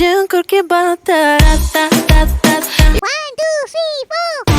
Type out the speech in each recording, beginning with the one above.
jungkul ke bata rata rata. 1, 2, 3, 4.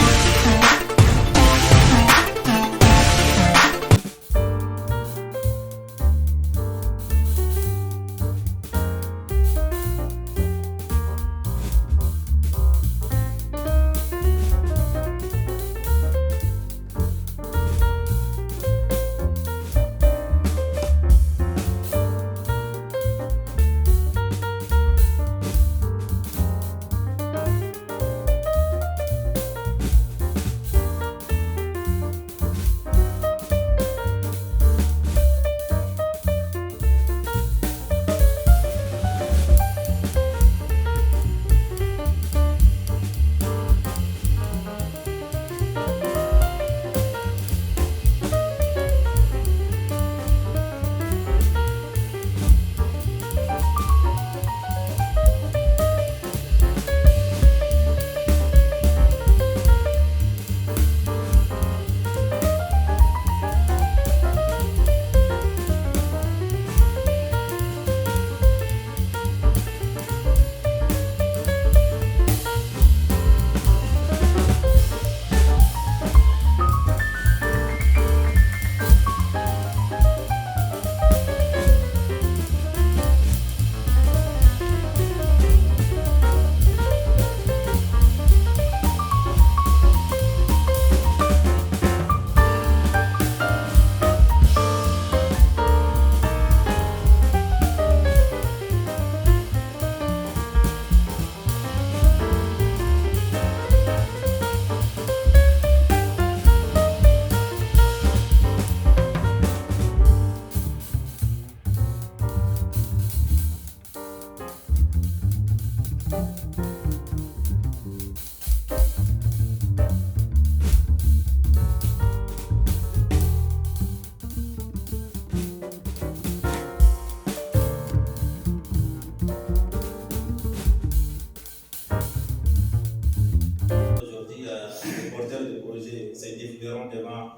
Aujourd'hui, les porteurs de projet se défileront devant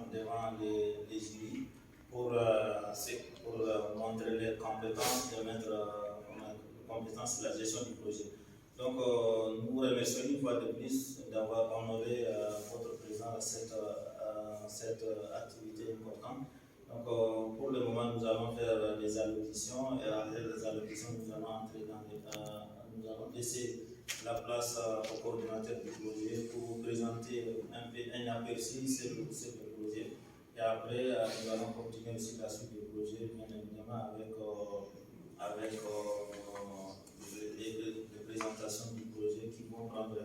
les jurys pour montrer leurs compétences et mettre en compétence la gestion du projet. Donc, nous vous remercions une fois de plus d'avoir honoré votre présence à cette activité importante. Donc, pour le moment, nous allons faire des allocutions et après les allocutions, nous allons entrer nous allons laisser la place au coordinateur du projet pour vous présenter un aperçu sur le projet. Et après, nous allons continuer aussi la suite du projet, bien évidemment, avec les présentations du projet qui vont prendre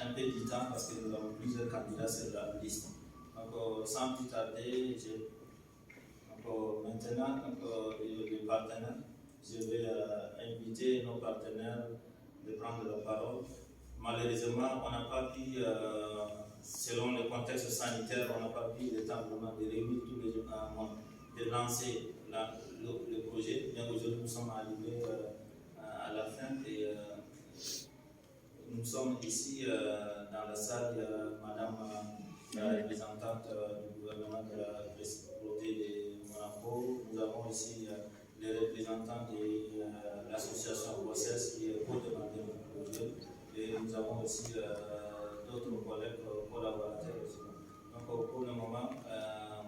un peu du temps parce que nous avons plusieurs candidats sur la liste. Donc, sans plus tarder, maintenant, les partenaires, je vais inviter nos partenaires de prendre la parole. Malheureusement, on n'a pas pu, selon le contexte sanitaire, on n'a pas pu le temps vraiment de réunir tous les gens, de lancer le projet. Mais aujourd'hui, nous sommes arrivés à la fin et nous sommes ici dans la salle de Madame la représentante du gouvernement de la principauté de Monaco. Nous avons ici les représentants de l'association OSS qui est co-demandeur du projet. Et nous avons aussi d'autres collègues collaborateurs aussi. Donc pour le moment,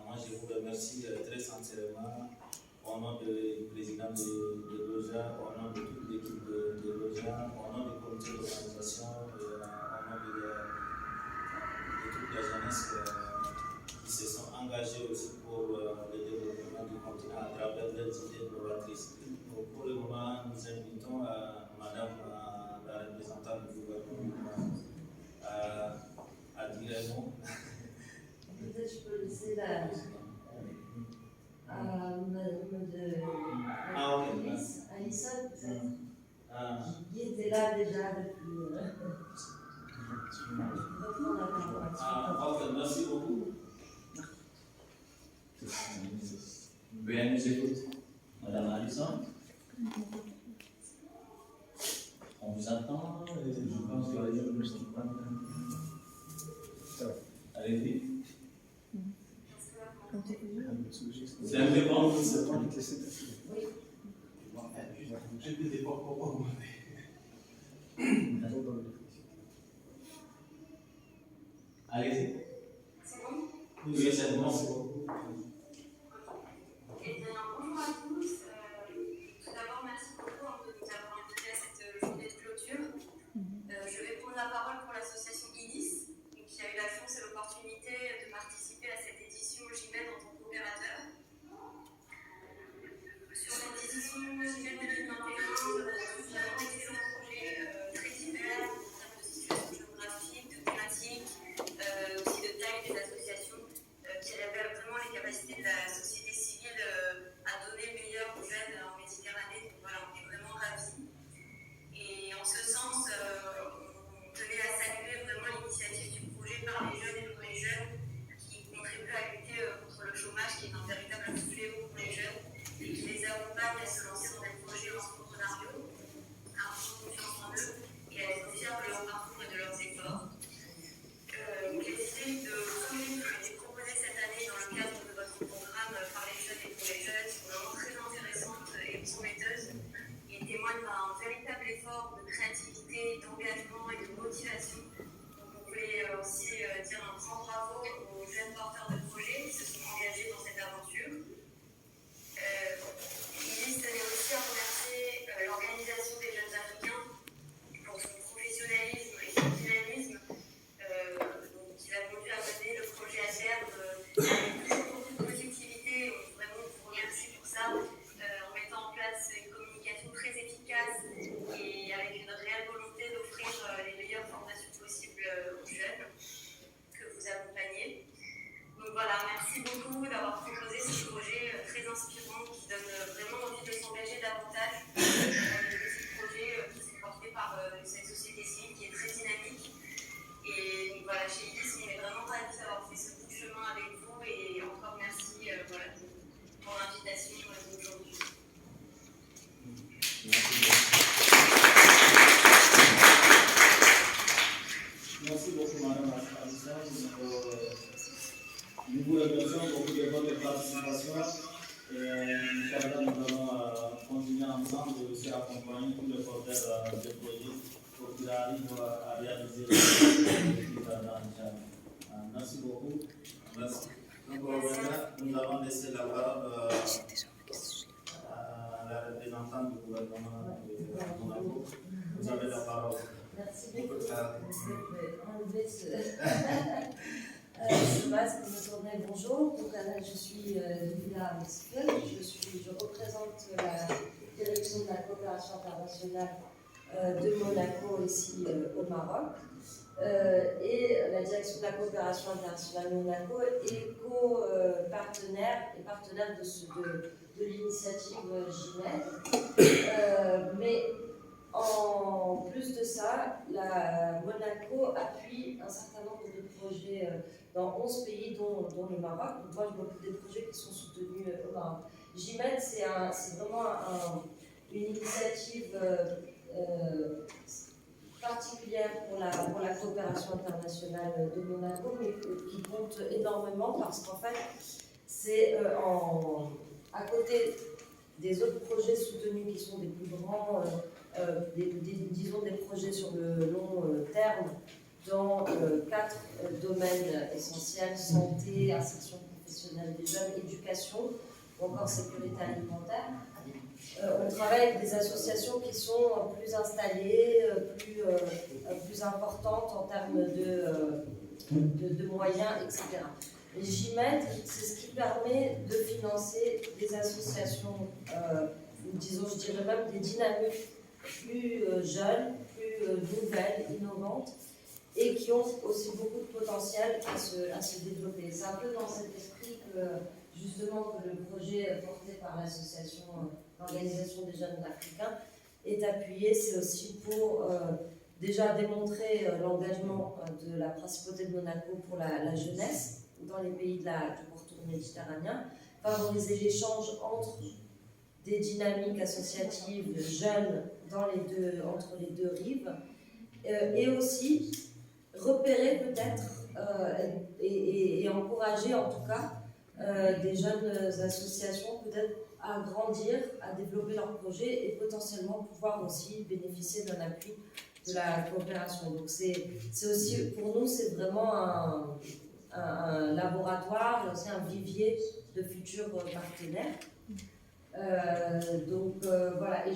moi je vous remercie très sincèrement au nom du président de l'OJA, au nom de toute l'équipe de l'OJA, au nom du comité d'organisation, au nom de toute la jeunesse qui se sont engagés aussi pour le développement du continent à travers leurs idées novatrices. Donc, pour le moment, nous invitons Madame la représentante du gouvernement à dire un mot. Peut-être je peux laisser la madame de Alissa, peut-être, qui était là déjà depuis. Ok, merci beaucoup. Oui, elle nous écoute. Madame Alissa, on vous attend. Je pense que allez-y. C'est un peu bon. n'étais pas pour Allez-y. C'est bon? Oui, c'est bon, c'est bon. Eh bien, bonjour à tous. Tout d'abord, merci beaucoup de nous avoir invités à cette journée de clôture. Je vais prendre la parole pour l'association IDIS, qui a eu la chance et l'opportunité de participer à cette édition JMED en tant qu'opérateur. Sur cette édition JMED 2021, nous avons vraiment d'excellents projets très divers en termes de situation géographique, de thématiques, aussi de taille des associations, qui révèlent vraiment les capacités de la société civile à donner le meilleur aux jeunes en Méditerranée. Donc voilà, on est vraiment ravis. Et en ce sens, on tenait à saluer vraiment l'initiative du projet par les jeunes et pour les jeunes qui contribuent à lutter contre le chômage, qui est un véritable fléau pour les jeunes et qui les accompagne à se lancer dans des projets entrepreneuriaux, à prendre confiance en eux et à être fiers de leur parcours et de leurs efforts. Les idées de projets qui ont été proposées cette année dans le cadre de votre programme par les jeunes et pour les jeunes sont vraiment très intéressantes et prometteuses et témoignent d'un véritable effort de créativité, d'engagement et de motivation. Donc, on voulait aussi dire un grand bravo aux jeunes porteurs de projets qui se sont engagés dans cette aventure. Il tenait aussi à remercier l'Organisation des jeunes africains pour son professionnalisme et son dynamisme qui l'a conduit à mener le projet à terme avec toujours beaucoup de positivité. On vraiment vous remercie pour ça, en mettant en place une communication très efficace et avec une réelle volonté d'offrir les meilleures formations possibles aux jeunes que vous accompagnez. Donc voilà, merci beaucoup d'avoir proposé ce projet très inspirant qui donne vraiment envie de s'engager davantage dans des petits projets qui sont portés par cette société civile qui est très dynamique. Et donc voilà, chez IDIS, on est vraiment ravis d'avoir fait ce bout de chemin avec vous et encore merci pour l'invitation d'aujourd'hui. Merci beaucoup, Madame la Présidente. Nous vous remercions beaucoup de votre participation. Inch'Allah, nous allons continuer ensemble et aussi accompagner tous les porteurs de projets pour qu'ils arrivent à réaliser les Inch'Allah. Merci beaucoup. Merci. Donc, nous allons laisser la parole à la représentante du gouvernement de Monaco. Vous avez la parole. Merci beaucoup. Je vais enlever ce masque. Bonjour. Donc, je suis Lila Mesfel. Je représente la direction de la coopération internationale de Monaco ici au Maroc. Et la direction de la coopération internationale de Monaco est co-partenaire et partenaire de l'initiative JMED. Mais en plus de ça, Monaco appuie un certain nombre de projets dans 11 pays, dont le Maroc. Donc, moi, je m'occupe des projets qui sont soutenus au Maroc. JMED, c'est vraiment une initiative particulière pour la coopération internationale de Monaco, mais qui compte énormément parce qu'en fait, c'est à côté des autres projets soutenus qui sont des plus grands, disons des projets sur le long terme, dans 4 domaines essentiels: santé, insertion professionnelle des jeunes, éducation ou encore sécurité alimentaire. On travaille avec des associations qui sont plus installées, plus importantes en termes de moyens, etc. Et JMED, c'est ce qui permet de financer des associations, disons, je dirais même des dynamiques plus jeunes, plus nouvelles, innovantes, et qui ont aussi beaucoup de potentiel à se développer. C'est un peu dans cet esprit que, justement, que le projet porté par l'association, l'Organisation des jeunes africains, est appuyé. C'est aussi pour déjà démontrer l'engagement de la principauté de Monaco pour la jeunesse dans les pays du pourtour méditerranéen, favoriser l'échange entre des dynamiques associatives jeunes entre les deux rives, et aussi repérer peut-être et encourager en tout cas des jeunes associations peut-être à grandir, à développer leur projet et potentiellement pouvoir aussi bénéficier d'un appui de la coopération. Donc c'est aussi, pour nous, c'est vraiment un laboratoire et aussi un vivier de futurs partenaires. Voilà,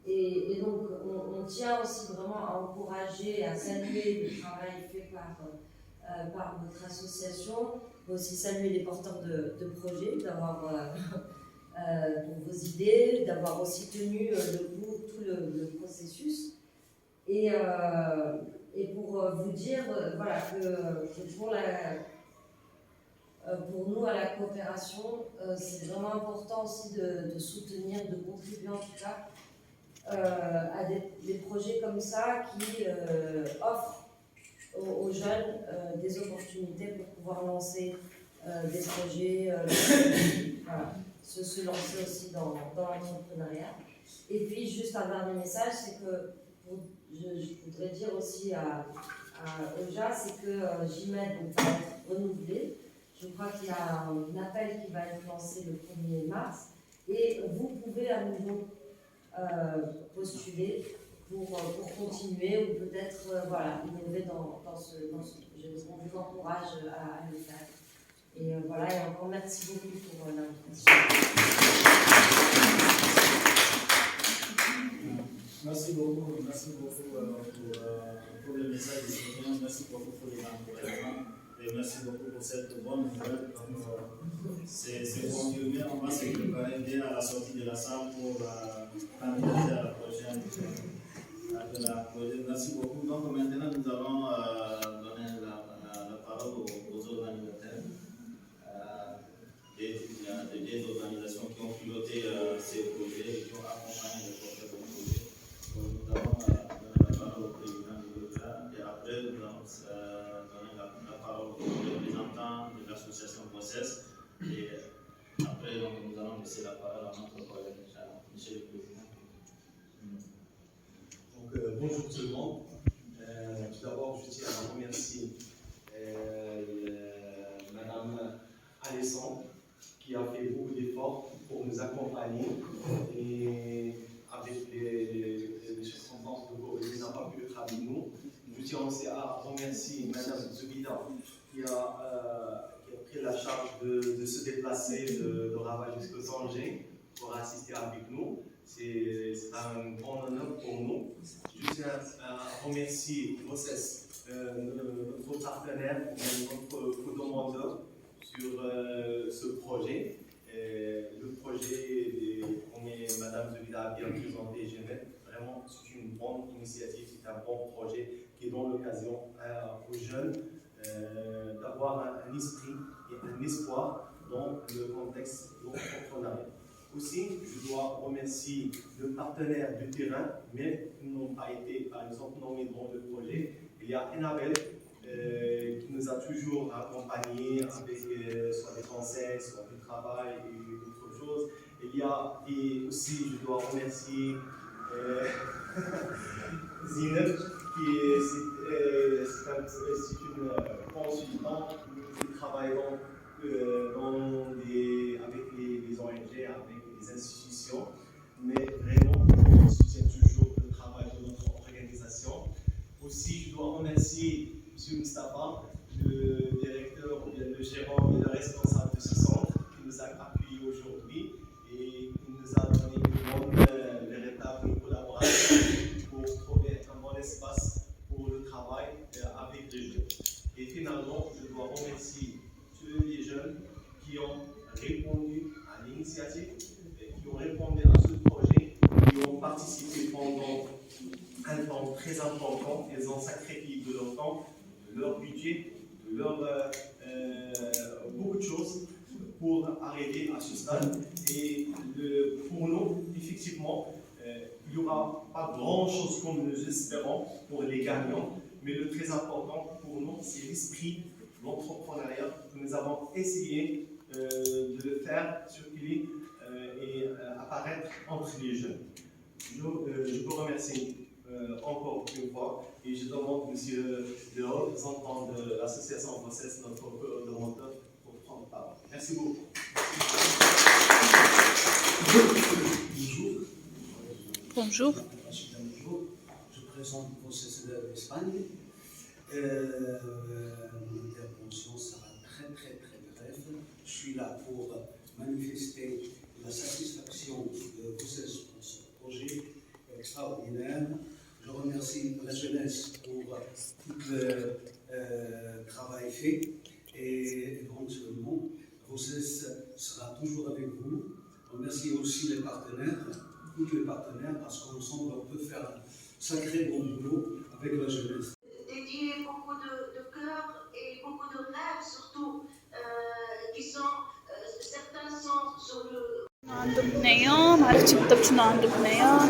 et donc on tient aussi vraiment à encourager, à saluer le travail fait par votre association, mais aussi saluer les porteurs de projets, d'avoir pour vos idées, d'avoir aussi tenu tout le processus. Et pour vous dire voilà, que pour nous, à la coopération, c'est vraiment important aussi de soutenir, de contribuer en tout cas à des projets comme ça qui offrent aux jeunes des opportunités pour pouvoir lancer des projets, voilà, se lancer aussi dans l'entrepreneuriat. Et puis, juste un dernier message, c'est que je voudrais dire aussi à OJA, c'est que JMED va être renouvelé. Je crois qu'il y a un appel qui va être lancé le 1er mars. Et vous pouvez à nouveau postuler pour continuer ou peut-être voilà, innover dans ce projet. On vous encourage à le faire. Et voilà, et encore merci beaucoup pour l'invitation. Merci beaucoup pour le message de soutien, merci beaucoup pour les encouragements et merci beaucoup pour cette bonne nouvelle. C'est confirmé, on va se préparer bien à la sortie de la salle pour candidater à la prochaine. Merci beaucoup. Donc maintenant nous allons donner la parole aux organisateurs. Des organisations qui ont piloté ces projets et qui ont accompagné les porteurs de projets. Nous allons donner la parole au président de l'OJA et après nous allons donner la parole aux représentants de l'association Voces et après nous allons laisser la parole à notre collègue Michel le Président. Donc, bonjour tout le monde. Tout d'abord, je tiens à remercier Madame Alessandre qui a fait beaucoup d'efforts pour nous accompagner et avec les circonstances de Covid, il n'a pas pu être avec nous. Je tiens aussi à remercier Madame Zubida qui a pris la charge de se déplacer de Rabat jusqu'au Tanger pour assister avec nous. C'est un grand honneur pour nous. Je tiens à remercier Voces, notre partenaire, notre co-demandeur sur ce projet. Le projet, comme Madame Zubida a bien présenté, vraiment, c'est une bonne initiative, c'est un bon projet qui donne l'occasion aux jeunes d'avoir un esprit et un espoir dans le contexte de l'entrepreneuriat. Aussi, je dois remercier le partenaire du terrain, mais qui n'ont pas été, par exemple, nommés dans le projet. Il y a Enabel qui nous a toujours accompagnés avec soit des conseils, soit du travail et d'autres choses. Il y a aussi, je dois remercier Zineb, qui est une consultante qui travaille avec les ONG, avec les institutions, mais vraiment, on soutient toujours le travail de notre organisation. Aussi, je dois remercier M. Moustapha, le directeur, le gérant et le responsable de ce centre, qui nous a appuyés aujourd'hui et qui nous a donné une bonne, véritable collaboration pour trouver un bon espace pour le travail avec les jeunes. Et finalement, je dois remercier tous les jeunes qui ont répondu à l'initiative, qui ont répondu à ce projet, qui ont participé pendant un temps très important. Ils ont sacrifié de leur temps, de leur budget, de beaucoup de choses pour arriver à ce stade. Et pour nous, effectivement, il n'y aura pas grand-chose comme nous espérons pour les gagnants, mais le très important pour nous, c'est l'esprit de l'entrepreneuriat que nous avons essayé de le faire circuler et apparaître entre les jeunes. Je vous remercie encore une fois et je demande monsieur le représentant de l'association Voces, notre coordonnateur, pour prendre la parole. Merci beaucoup. Bonjour. Je présente vos CCDR d'Espagne. Mon intervention sera très brève. Je suis là pour manifester la satisfaction de Bruxelles pour ce projet extraordinaire. Je remercie la jeunesse pour tout le travail fait et éventuellement Bruxelles sera toujours avec vous. Je remercie aussi les partenaires, tous les partenaires, parce qu'ensemble on peut faire un sacré bon boulot avec la jeunesse. Dédier beaucoup de cœur et beaucoup de rêves surtout, qui sont, certains sont sur le... عنده بنيان، عرفتي بالضبط شنو عنده بنيان،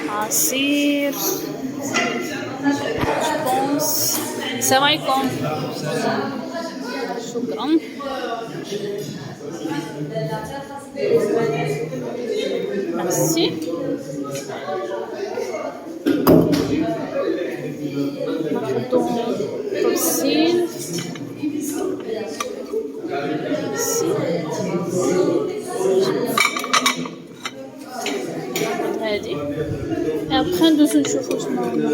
عصير جبونس. السلام عليكم. شكرا. Merci. ناخدو توصيل. هادي. Après ندوزو نشوفو شنو عندنا.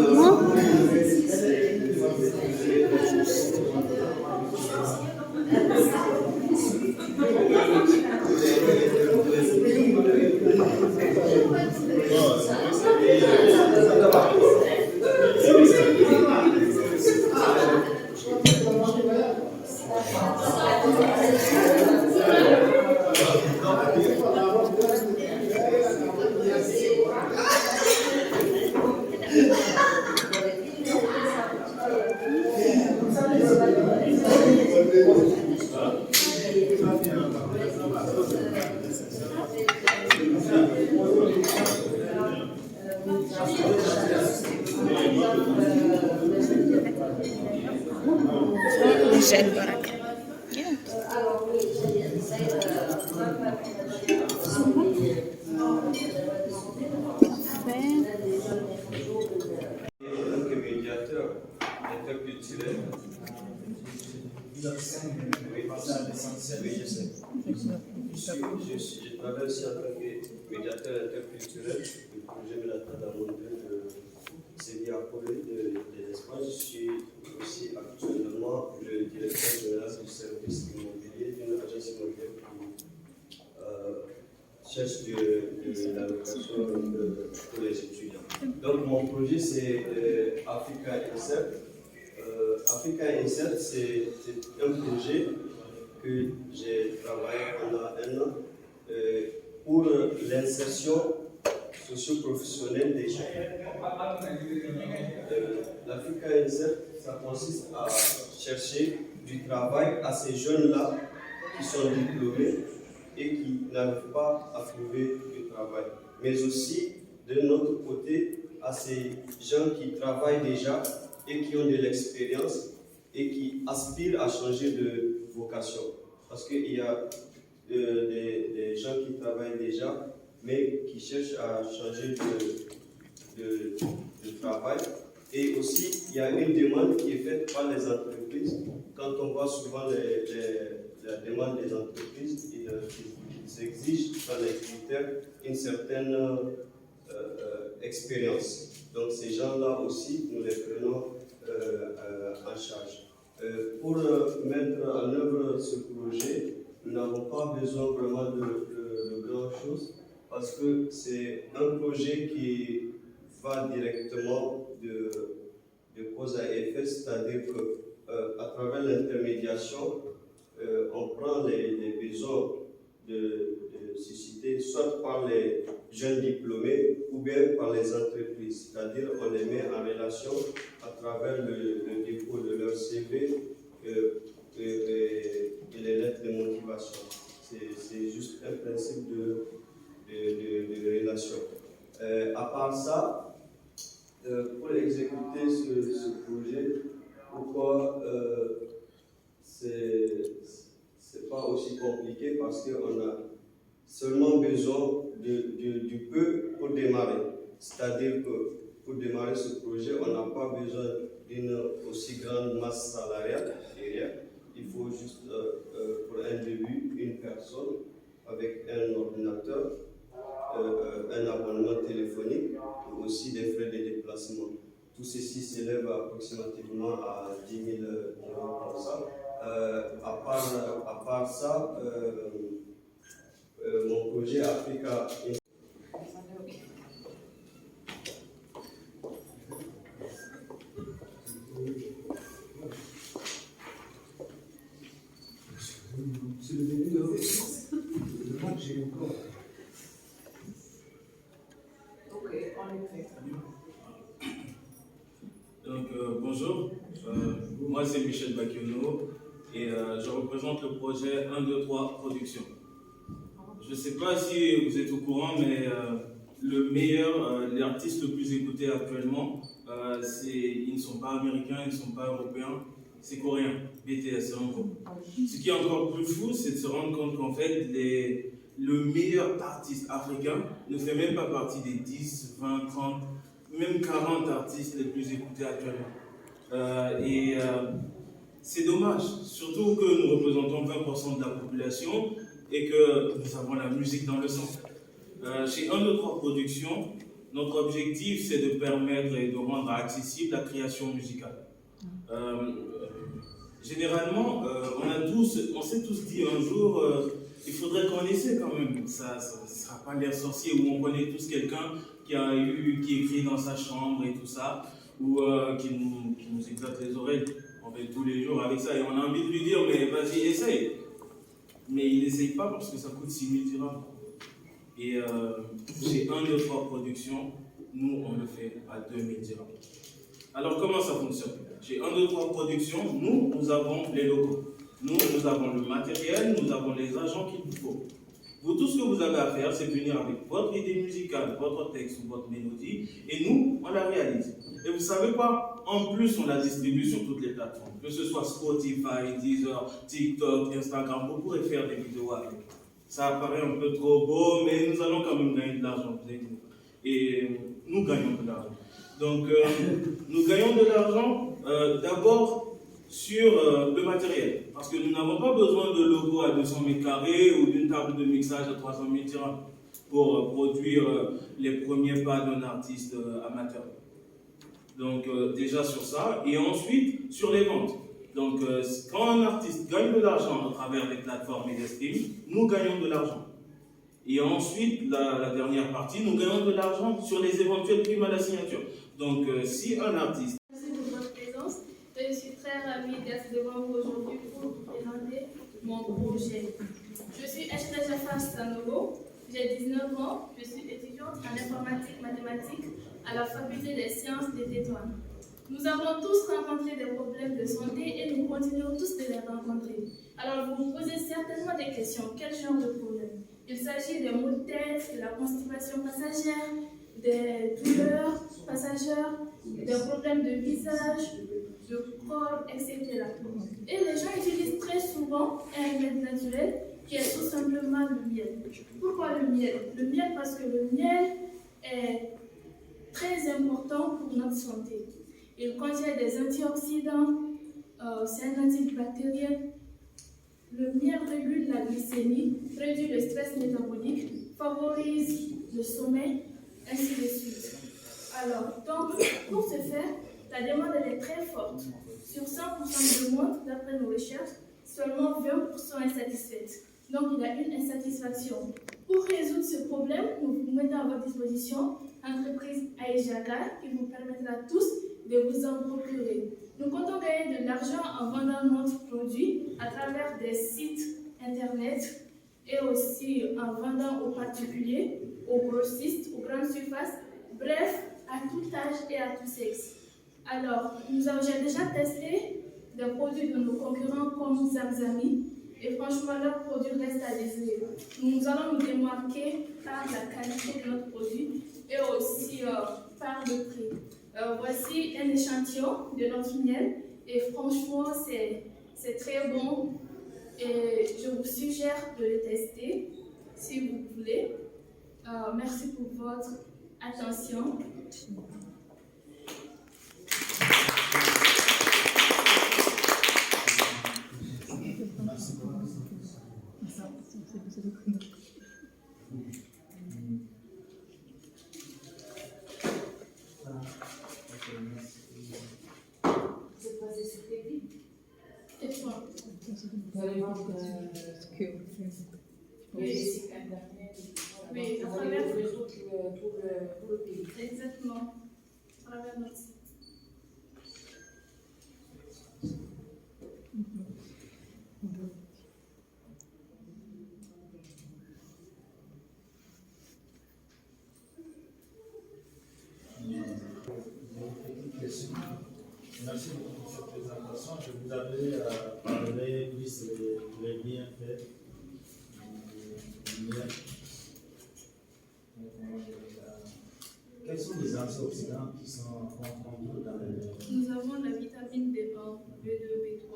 جاء البركة. Médiateur interculturel. Je travaille aussi en tant que médiateur interculturel du projet de la Tadamonde de Séville de l'Espagne. Je suis aussi actuellement le directeur général du service immobilier d'une agence immobilière qui cherche de l'allocation pour les étudiants. Donc mon projet c'est Africa Insert. Africa Insert c'est un projet que j'ai travaillé pendant un an pour l'insertion socio-professionnelle des jeunes. L'Africa Insert, ça consiste à chercher du travail à ces jeunes-là qui sont diplômés et qui n'arrivent pas à trouver du travail. Mais aussi, de notre côté, à ces gens qui travaillent déjà et qui ont de l'expérience et qui aspirent à changer de vocation. Parce qu'il y a des gens qui travaillent déjà, mais qui cherchent à changer de travail. Et aussi, il y a une demande qui est faite par les entreprises. Quand on voit souvent la demande des entreprises, ils exigent dans les critères une certaine expérience. Donc ces gens-là aussi, nous les prenons en charge. Pour mettre en œuvre ce projet, nous n'avons pas besoin vraiment de grand-chose parce que c'est un projet qui va directement de cause à effet, c'est-à-dire qu'à travers l'intermédiation, on prend les besoins de susciter soit par les jeunes diplômés ou bien par les entreprises, c'est-à-dire on les met en relation à travers le dépôt de leur CV et les lettres de motivation. C'est juste un principe de relation. À part ça, pour exécuter ce projet, pourquoi c'est pas aussi compliqué parce qu'on a seulement besoin du peu pour démarrer. C'est-à-dire que pour démarrer ce projet, on n'a pas besoin d'une aussi grande masse salariale derrière. Il faut juste pour un début une personne avec un ordinateur un abonnement téléphonique et aussi des frais de déplacement. Tout ceci s'élève approximativement à 10 000 euros comme ça. À part ça, mon projet Africa. C'est le début, hein. Le manque, j'ai encore. Donc, bonjour, moi c'est Michel Bakiono et je représente le projet 1, 2, 3 Production. Je ne sais pas si vous êtes au courant, mais l'artiste le plus écouté actuellement, ils ne sont pas américains, ils ne sont pas européens, c'est coréen, BTS, c'est un groupe. Ce qui est encore plus fou, c'est de se rendre compte qu'en fait, le meilleur artiste africain ne fait même pas partie des 10, 20, 30, même 40 artistes les plus écoutés actuellement. C'est dommage, surtout que nous représentons 20% de la population et que nous avons la musique dans le sang. Chez 1, 2, 3 Productions, notre objectif c'est de permettre et de rendre accessible la création musicale. Généralement, on s'est tous dit un jour, il faudrait qu'on essaie quand même. Ça ne sera pas l'air sorcier où on connaît tous quelqu'un qui écrit dans sa chambre et tout ça, ou qui nous éclate les oreilles. On fait tous les jours avec ça et on a envie de lui dire, mais vas-y, essaye. Mais il n'essaye pas parce que ça coûte 6 000 dirhams. Et chez 1, 2, 3 Productions, nous, on le fait à 2 000 dirhams. Alors, comment ça fonctionne? Chez 1, 2, 3 Productions, nous avons les locaux. Nous avons le matériel, nous avons les agents qu'il vous faut. Vous, tout ce que vous avez à faire, c'est venir avec votre idée musicale, votre texte ou votre mélodie, et nous, on la réalise. Et vous savez quoi? En plus, on la distribue sur toutes les plateformes, que ce soit Spotify, Deezer, TikTok, Instagram, vous pourrez faire des vidéos avec. Ça apparaît un peu trop beau, mais nous allons quand même gagner de l'argent. Et nous gagnons de l'argent. Donc, nous gagnons de l'argent d'abord sur le matériel. Parce que nous n'avons pas besoin de logos à 200 mètres carrés ou d'une table de mixage à 300 000 dirhams pour produire les premiers pas d'un artiste amateur. Donc, déjà sur ça. Et ensuite, sur les ventes. Donc, quand un artiste gagne de l'argent à travers les plateformes et les streams, nous gagnons de l'argent. Et ensuite, la dernière partie, nous gagnons de l'argent sur les éventuelles primes à la signature. Donc, si un artiste... Merci pour votre présence. Je suis très ravie d'être devant vous aujourd'hui pour vous présenter mon projet. Je suis Esther Jafar Sanogo, j'ai 19 ans, je suis étudiante en informatique mathématiques à la faculté des sciences de Tétouan. Nous avons tous rencontré des problèmes de santé et nous continuons tous de les rencontrer. Alors vous vous posez certainement des questions. Quel genre de problème? Il s'agit des maux de tête, de la constipation passagère, des douleurs passagères, des problèmes de visage, de corps, etc. Et les gens utilisent très souvent un remède naturel qui est tout simplement le miel. Pourquoi le miel? Le miel parce que le miel est très important pour notre santé. Il contient des antioxydants, c'est un antibactérien. Le miel régule la glycémie, réduit le stress métabolique, favorise le sommeil, ainsi de suite. Alors, donc, pour ce faire, la demande elle est très forte. Sur 100% de demandes, d'après nos recherches, seulement 20% sont insatisfaites. Donc, il y a une insatisfaction. Pour résoudre ce problème, nous vous mettons à votre disposition l'entreprise Aïjaka qui vous permettra tous de vous en procurer. Nous comptons gagner de l'argent en vendant notre produit à travers des sites internet et aussi en vendant aux particuliers, aux grossistes, aux grandes surfaces, bref, à tout âge et à tout sexe. Alors, j'ai déjà testé des produits de nos concurrents comme Zamzami et franchement, leurs produits restent à désirer. Nous allons nous démarquer par la qualité de notre produit et aussi par le prix. Voici un échantillon de notre miel et franchement, c'est très bon et je vous suggère de le tester si vous voulez. Merci pour votre attention. Vous allez vendre Oui. les sites internet. Oui, à Vous allez travers ouvrir tout le pays. exactement, à travers notre site. Merci beaucoup pour cette présentation. Je vous avais parlé plus les bienfaits du miel. Quels sont les antioxydants qui sont contenus dans le miel? Nous avons la vitamine B1, B2, B3.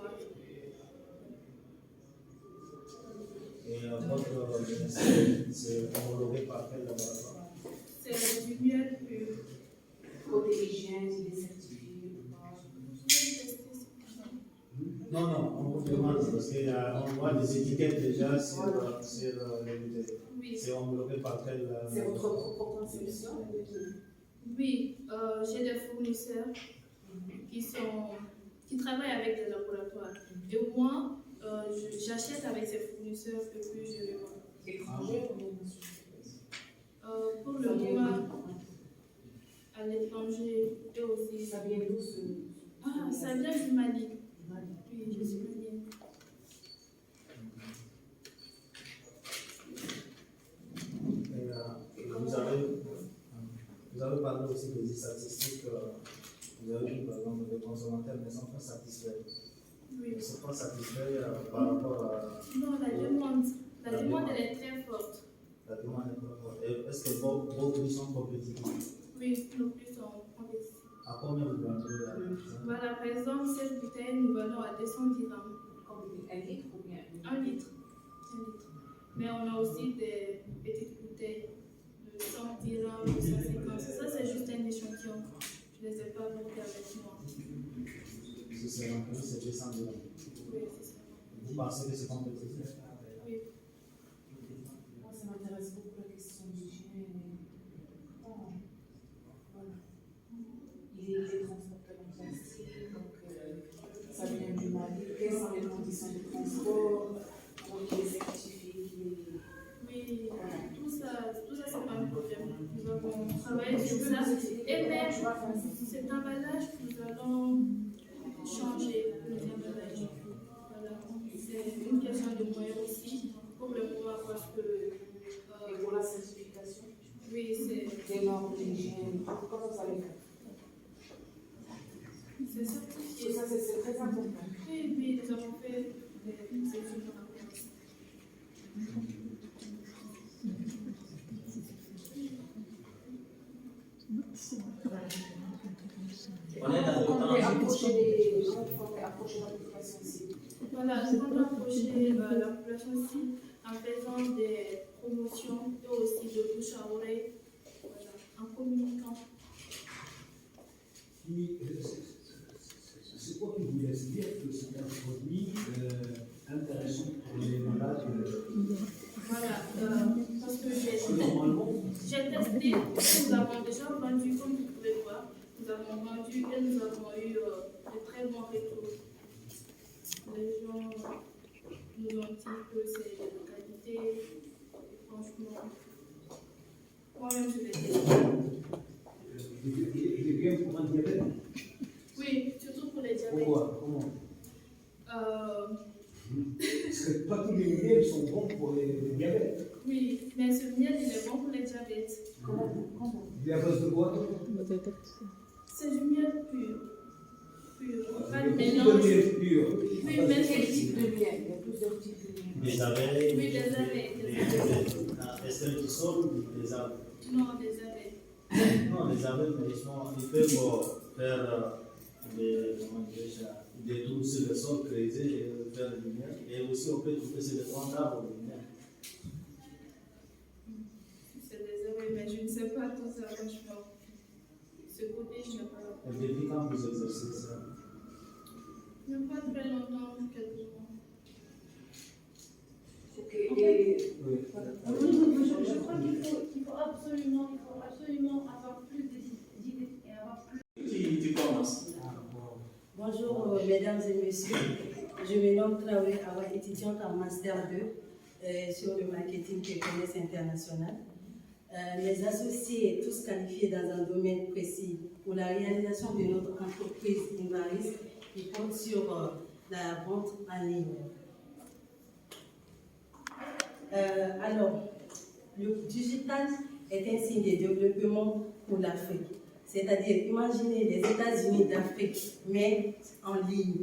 Et votre miel, c'est homologué par quel laboratoire? C'est du miel pur. Côté hygiène, il est certifié. Non, on vous demande parce qu'on voit des étiquettes déjà sur les bouteilles. Oui. C'est homologué par quel C'est votre propre conception? Oui, j'ai des fournisseurs qui travaillent avec des laboratoires. Et moi, j'achète avec ces fournisseurs et puis je les vends. Étranger ou pour le moment, à l'étranger et aussi. ça vient d'où Ah, ça vient du Mali. Oui, je suis malienne. Vous avez parlé aussi des statistiques. Vous avez dit par exemple que les consommateurs ne sont pas satisfaits. Oui. Ils ne sont pas satisfaits par rapport à. Non, la demande. La demande, elle est très forte. La demande est très forte. Est-ce que vos prix sont compétitifs? Oui, nos prix sont compétitifs. À combien vous vendez la Voilà, par exemple, cette bouteille, nous vendons à 200 dirhams. un litre ou bien 1 litre. 1 litre. Mais on a aussi des petites bouteilles de 100 dirhams, de 150. Ça, c'est juste un échantillon. Je ne les ai pas vendus avec moi. Si c'est rempli, c'est 200 dirhams. Oui, c'est ça. Vous pensez que c'est compétitif? Oui. Moi, ça m'intéresse beaucoup la question d'hygiène. Voilà. Il est transporté en plastique, donc ça vient du Mali. Quelles sont les conditions de transport? Donc, il est certifié, Oui, tout ça c'est pas un problème. Nous avons travaillé sur ça. Et même cet emballage, nous allons changer les emballages. Voilà. C'est une question de moyens aussi pour le moment parce que. Et pour la certification? Oui, c'est. Des normes d'hygiène, comment vous allez faire? C'est certifié. Ça, c'est très important. Oui, nous avons fait des études de rapport. On est dans On peut approcher la population cible. Voilà, nous allons approcher la population cible en faisant des promotions et aussi de bouche à oreille, voilà, en communiquant. C'est quoi qui vous laisse dire que c'est un produit intéressant pour les malades? Voilà, parce que j'ai testé, nous avons déjà vendu, comme vous pouvez voir, nous avons vendu et nous avons eu de très bons retours. Les gens nous ont dit que c'est de qualité, et franchement, moi-même je l'ai testé. Il est bien pour un diabète? Oui, surtout pour les diabètes. Pourquoi? Comment? Parce que pas tous les miels sont bons pour les diabètes. Oui, mais ce miel, il est bon pour les diabètes. Comment? Il est à base de quoi? C'est du miel pur. Pas de Il y a mélange. beaucoup de miel pur. Oui, mais Quel type de miel? Il y a plusieurs types de miel. Des abeilles. Oui, des abeilles. Est-ce qu'ils sont des abeilles? Non, des abeilles. Non, les abeilles, mais ils peuvent faire des trous sur le sol, creuser et faire du miel. Et aussi, on peut trouver sur les troncs d'arbres du miel. C'est des abeilles, mais je ne sais pas tout ça, franchement. Ce côté, je n'ai pas. Et depuis quand vous exercez ça? Il n'y a pas très longtemps, quelques mois. Ok, Oui. Je crois qu'il faut absolument avoir plus d'idées et avoir plus. Qui commence? Bonjour mesdames et messieurs, Je me nomme Traoré Awa, étudiante en Master 2 sur le marketing et commerce international. Mes associés, tous qualifiés dans un domaine précis pour la réalisation de notre entreprise Invaris, qui compte sur la vente en ligne. Alors, le digital est un signe de développement pour l'Afrique. C'est-à-dire, imaginez les États-Unis d'Afrique, mais en ligne.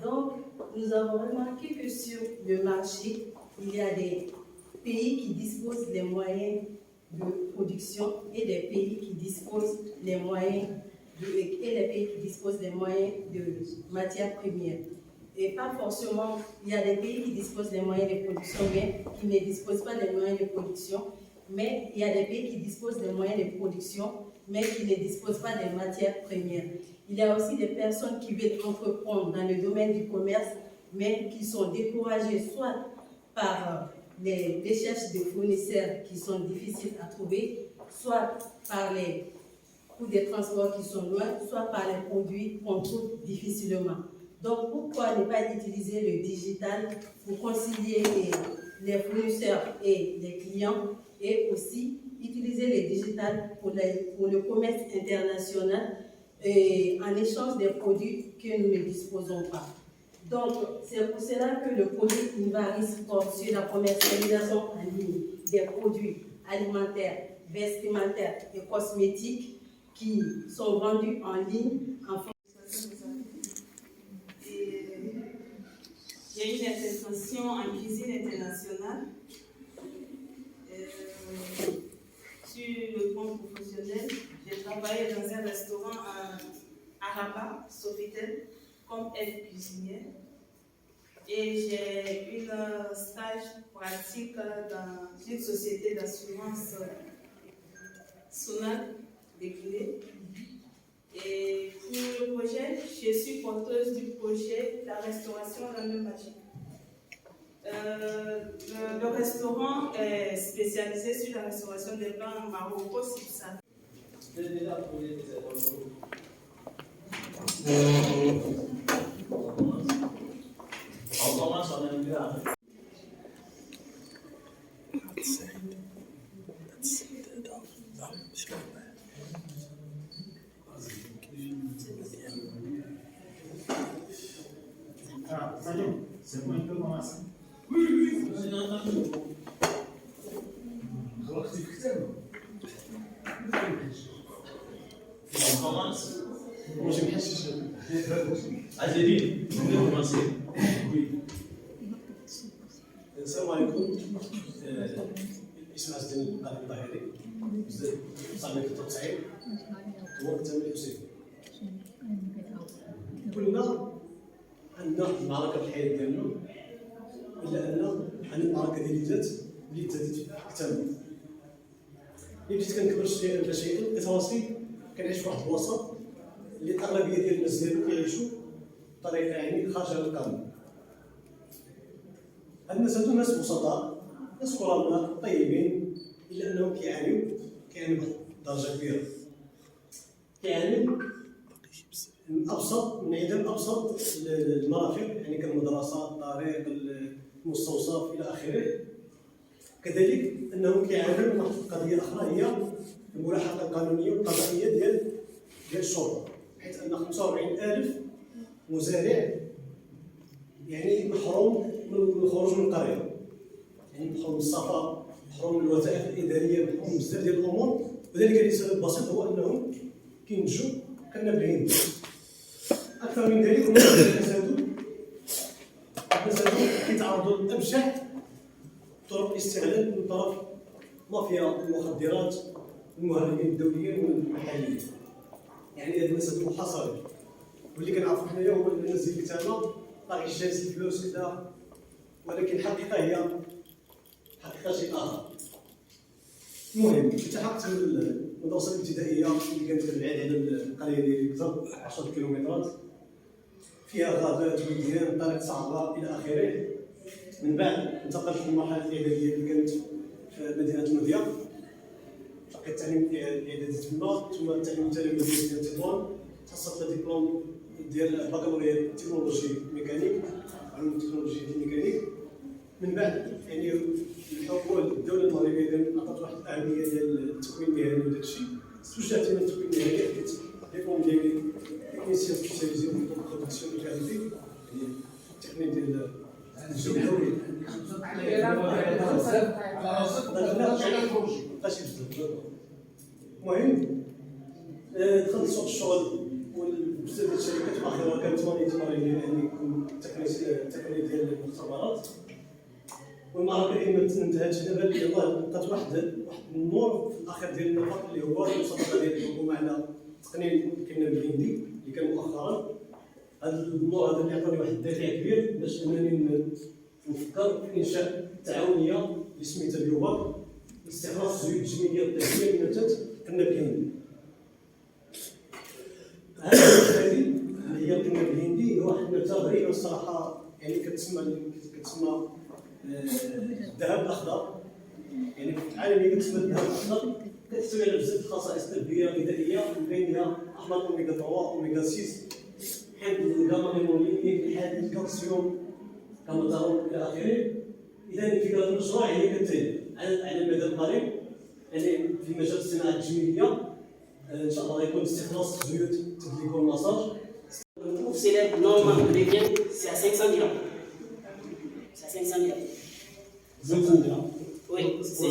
Donc, nous avons remarqué que sur le marché, il y a des pays qui disposent des moyens de production et des pays qui disposent des moyens de matières premières. Et pas forcément, il y a des pays qui disposent des moyens de production, mais qui ne disposent pas des moyens de production. Mais il y a des pays qui disposent des moyens de production, mais qui ne disposent pas des matières premières. Il y a aussi des personnes qui veulent entreprendre dans le domaine du commerce, mais qui sont découragées soit par les recherches de fournisseurs qui sont difficiles à trouver, soit par les coûts des transports qui sont loin, soit par les produits qu'on trouve difficilement. Donc, pourquoi ne pas utiliser le digital pour concilier les fournisseurs et les clients, et aussi utiliser le digital pour le commerce international en échange des produits que nous ne disposons pas. Donc, c'est pour cela que le projet Invaris porte sur la commercialisation en ligne des produits alimentaires, vestimentaires et cosmétiques qui sont vendus en ligne en J'ai une intégration en cuisine internationale. Sur le plan professionnel, j'ai travaillé dans un restaurant à Rabat, Sofitel, comme aide cuisinière. Et j'ai une stage pratique dans une société d'assurance Sonal déclinée. Et pour le projet, je suis porteuse du projet La restauration Rame Magique. Le restaurant est spécialisé sur la restauration des plats Marocco Sibsa. On commence en anglais. C'est bon, il peut commencer. Oui. On commence. Azéline, vous pouvez commencer. Oui. السلام عليكم. اسمي عزيزين علي الطاهري. صاحبي في التصعيد. هو تامر حسين. قلنا عندنا المعركه في الحياه ديالنا، الا ان عندنا المعركه ديال الذات اللي تزادت في كتابنا. اللي بديت كنكبر شيئا فشيئا كتواصل كنعيش في واحد البلاصه اللي الاغلبيه ديال الناس ديالو كيعيشوا بطريقه يعني خارجه على القانون. هاد الناس هادو ناس بسطاء، ناس كرماء طيبين، الا انهم كيعانيو بدرجه كبيره. كيعانيو من ابسط من عدم ابسط المرافق، يعني كالمدرسه، الطريق، المستوصف الى اخره. كذلك انهم كيعانيو من قضيه اخرى هي الملاحقه القانونيه والقضائيه ديال الشرطه، حيث ان 45,000 مزارع يعني محروم من الخروج من القريه، يعني محروم من الصفا، محروم من الوظائف الاداريه، محروم من بزاف ديال الامور، وذلك لسبب بسيط هو انهم كينتجوا كالنابلين. اكثر من ذلك هما الفساد كيتعرضوا لابشع طرق الاستغلال من طرف مافيا المخدرات، المهربين الدوليين والمحليين. يعني هاد الناس هادو محاصرين، واللي كنعرفو حنايا هو ان الناس ديال الكتابه باغي يجلس الفلوس كذا، ولكن الحقيقه هي حقيقه شيء اخر. المهم التحقت بالمدرسه الابتدائيه اللي كانت كتبعد على القريه ديالي بكثر 10 كيلومترات، فيها غابات وديان، طريق صعبه الى اخره. من بعد انتقلت للمرحله الاعداديه اللي كانت في مدينه المديا، بقيت التعليم الاعدادي تما، ثم التعليم الثانوي ديال تطوان، حصلت الدبلوم ديال البكالوريا تكنولوجي ميكانيك من بعد يعني الحكومه الدوله المغربيه عطات واحد الاهميه ديال التكوين المهني وداك الشيء توجهت من التكوين المهني حديت لي فون ديالي انيسيال سبيسياليزي في البرودكسيون دو كاليتي يعني التقنيه ديال الجوده المهم دخلت سوق الشغل وبزاف ديال الشركات الاخرى كانت مانيتماري يعني يكون التقنيه ديال المختبرات والمعركه اللي ما انتهتش دابا اللي يلاه لقات واحد النور في الاخر ديال النفق اللي هو المسابقه ديال الحكومه على التقنيه اللي كاينه بالهندي اللي كان مؤخرا. هذا النور هذا اللي عطاني واحد الدافع كبير باش انني نفكر في انشاء تعاونيه اللي سميتها بيوبا لاستخلاص الزيوت الجميليه الطبيعيه من النباتات كنا بالهندي. هذه اللي هي الكنا بالهندي هو واحد النبته غريبه الصراحه يعني كتسمى الذهب الاخضر يعني عالميا كتسمى الذهب الاخضر كتحتوي على بزاف الخصائص طبيه غذائيه من بينها احماض اوميغا 3 اوميغا 6 حمض الغاما ليمونين الحديد الكالسيوم كمطارون الى اخره. اذا فكره المشروع هي كالتالي على المدى القريب يعني في مجال الصناعه التجميليه ان شاء الله غيكون استخلاص زيوت التدليك والمساج. Pour célèbre norme américaine, c'est à 500 000 ans. C'est à 500 000 ans. 500 000 Oui, c'est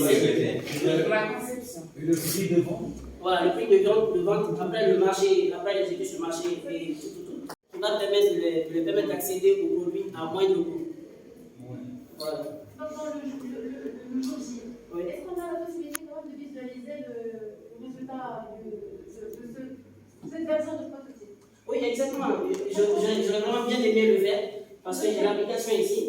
la conception. Et le prix de vente? Voilà, le prix de vente, après le marché, après les études sur le marché et tout, on va permettre de les permettre d'accéder aux produits à moindre coût. Voilà. Dans le jour J, est-ce qu'on a la possibilité quand même de visualiser le résultat de cette version de prototype? Oui, exactement. J'aurais vraiment bien aimé le faire parce que j'ai l'application ici.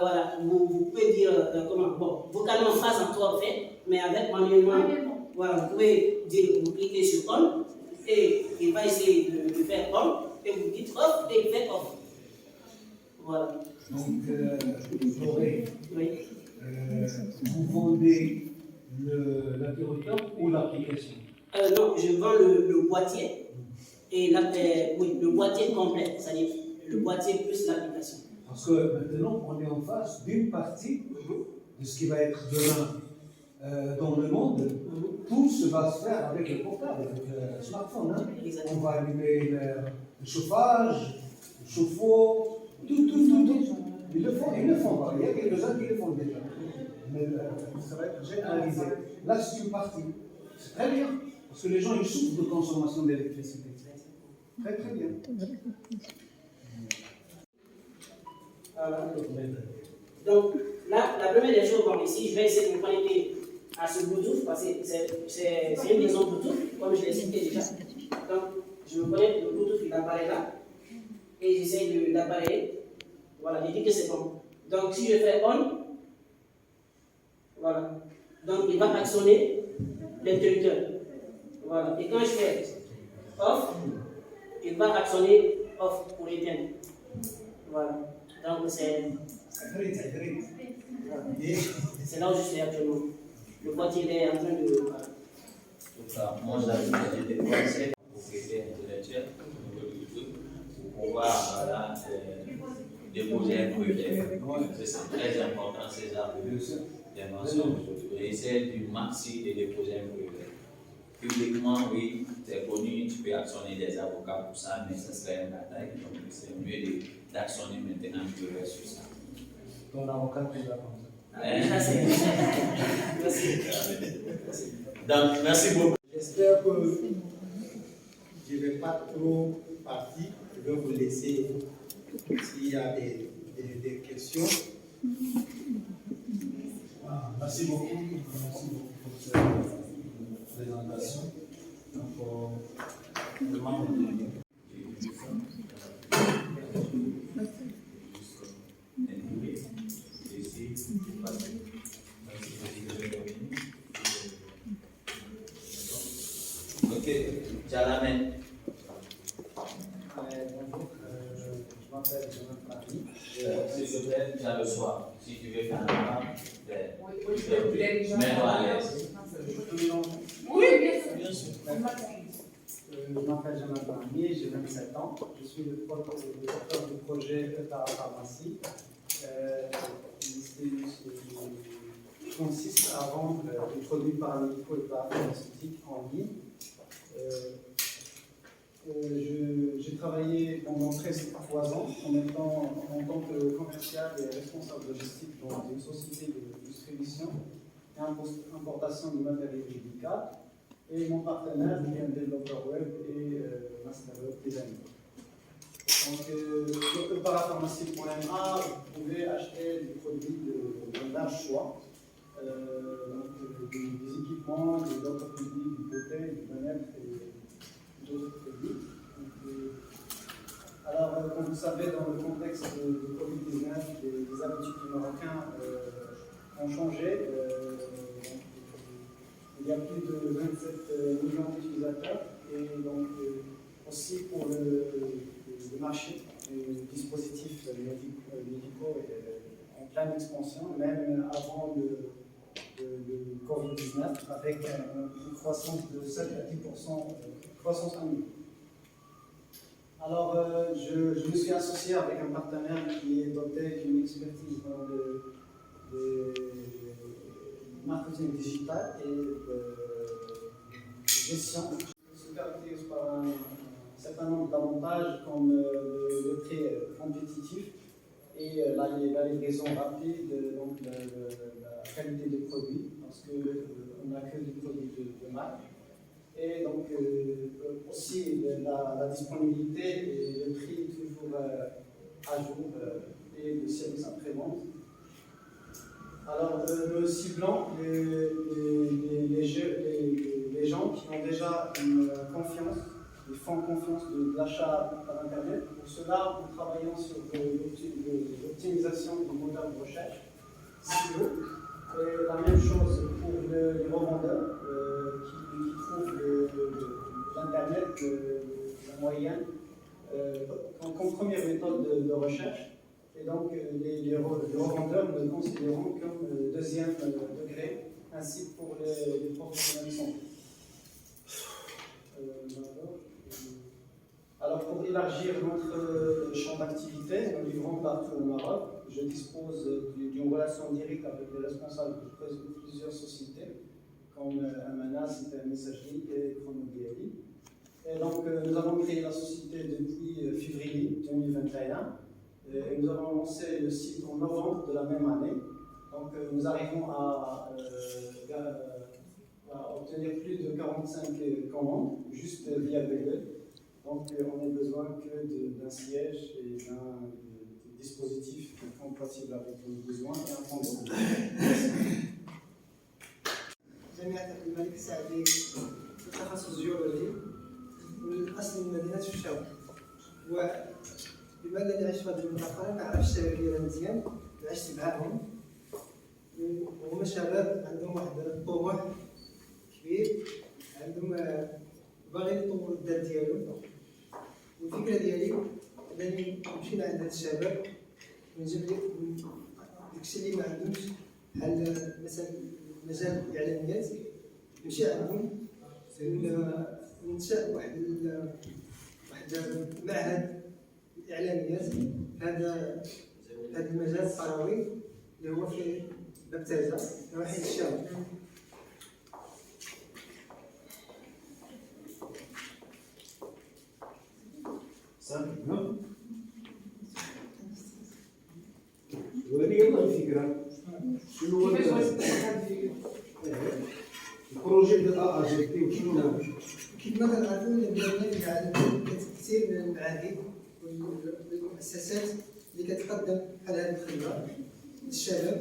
Voilà, vous pouvez dire comment, bon, vocalement pas en toi fait, mais avec manuellement. Voilà, vous pouvez dire, vous cliquez sur on et il va essayer de faire on et vous dites off et il fait off. Voilà. Donc, Lauré, oui. Vous vendez l'interrupteur ou l'application? Non, je vends le boîtier et oui, le boîtier complet, c'est-à-dire le boîtier plus l'application. Parce que maintenant, on est en face d'une partie de ce qui va être demain dans le monde. Tout se va se faire avec le portable, avec le smartphone. Hein. On va allumer le chauffage, le chauffe-eau, tout. Ils le font. Il y a quelques-uns qui le font déjà. Mais ça va être généralisé. Là, c'est une partie. C'est très bien. Parce que les gens, ils souffrent de consommation d'électricité. Très bien. Donc, là, la première des choses, bon, ici, je vais essayer de me connecter à ce Bluetooth, parce que c'est une maison Bluetooth, comme je l'ai cité déjà. Donc, je me connecte le Bluetooth, il apparaît là, et j'essaie d'appareiller. Voilà, il dit que c'est bon. Donc, si je fais on, voilà. Donc, il va actionner l'interrupteur. Voilà. Et quand je fais off, il va actionner off pour éteindre. Voilà. Donc, c'est là où je suis actuellement. Le boîtier est en train de. Moi, j'étais coincé pour propriété intellectuelle au niveau du YouTube pour pouvoir déposer un projet. C'est très important ces arguments d'invention aujourd'hui. Et c'est du maxi de déposer un projet. Publiquement, oui, c'est connu, tu peux actionner des avocats pour ça, mais ça serait une bataille. Donc, c'est mieux d'actionner maintenant que sur ça. Ton avocat, tu vas comme Merci. Donc, merci beaucoup. J'espère que je ne vais pas trop partir. Je vais vous laisser s'il y a des questions. Merci beaucoup. Merci beaucoup pour cette présentation. Donc, le membre Ok, Jalamé. Bonjour, je m'appelle Jonathan Paris. S'il te plaît, tu as le soir. Si tu veux faire un pas, mets-toi à l'aise. Oui, bien sûr. Je m'appelle Jonathan Paris, j'ai 27 ans. Je suis le porteur du projet Eutara Pharmacie. consiste à vendre des produits paramédicaux et parapharmaceutiques en ligne. J'ai travaillé pendant presque 3 ans en tant que commercial et responsable logistique dans une société de distribution et importation de matériel médical. Et mon partenaire est un développeur web et master web designer. Donc, sur le parapharmacie.ma, vous pouvez acheter des produits d'un large choix. Des équipements, des autres produits, du beauté, du bien-être et d'autres produits. Alors, comme vous savez, dans le contexte de Covid-19, les habitudes du Marocain ont changé. Il y a plus de 27 millions d'utilisateurs et donc aussi pour le marché des dispositifs médicaux est en pleine expansion, même avant le Covid-19, avec une croissance de 7 à 10% croissance annuelle. Alors, je me suis associé avec un partenaire qui est doté d'une expertise dans le marketing digital et gestion. Il se caractérise par un certain nombre d'avantages comme le prix compétitif et la livraison rapide, donc la qualité des produits, parce qu'on n'a que des produits de marque. Et donc aussi la disponibilité et le prix toujours à jour et le service après-vente. Alors, nous ciblons les gens qui ont déjà une confiance, ils font confiance de l'achat par Internet. Pour cela, nous travaillons sur l'optimisation du moteur de recherche, SEO. Et la même chose pour les revendeurs qui trouvent l'Internet, la moyenne, comme première méthode de recherche. Et donc, les revendeurs nous considérons comme deuxième degré, ainsi que pour les professionnels de santé. Alors, pour élargir notre champ d'activité, nous livrons partout au Maroc. Je dispose d'une relation directe avec les responsables de plusieurs sociétés, comme Amana, C'était Messagerie et Chronobiali. Et donc, nous avons créé la société depuis février 2021. Et nous avons lancé le site en novembre de la même année. Donc, nous arrivons à obtenir plus de 45 commandes juste via Google. Donc, on n'a besoin que d'un siège et d'un dispositif compatible avec nos besoins et un fonds de جامعة الملك سعدي في التخصص جيولوجي والأصل من مدينة الشاور. بما أنني عشت في هذه المنطقة كنعرف الشباب ديالها مزيان، عشت معاهم وهما شباب عندهم واحد الطموح كبير، عندهم باغيين يطوروا الذات ديالهم. والفكرة ديالي أنني نمشي لعند هاد الشباب ونجيب داكشي اللي ما عندهمش، بحال مثلا مجال الإعلانيات، نمشي عندهم وننشأ واحد معهد الإعلانيات في هذا المجال القروي اللي هو في ببتازة نواحي الشام. وهذه هي الفكرة. شنو هو البروجي ديال AGT وشنو هو؟ كما كنعرفوا ان بلادنا فيها عدد كثير من المعاهد والمؤسسات اللي كتقدم بحال هذه الخدمه للشباب،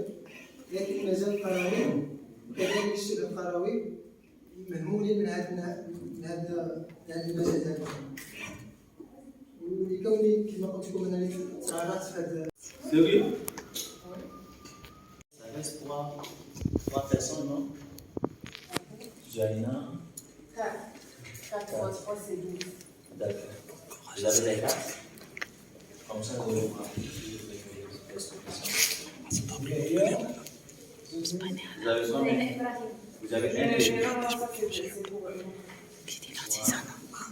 لكن المجال القروي وكذلك الشباب القروي مهمولين من هذا المجال هذا. ولكوني كما قلت لكم انني تعرضت في هذا. Ça reste trois personnes, non? Jaina. 4 fois 3, c'est 12. D'accord. Vous avez les cartes? Comme ça, vous allez voir. Vous avez combien? Vous avez un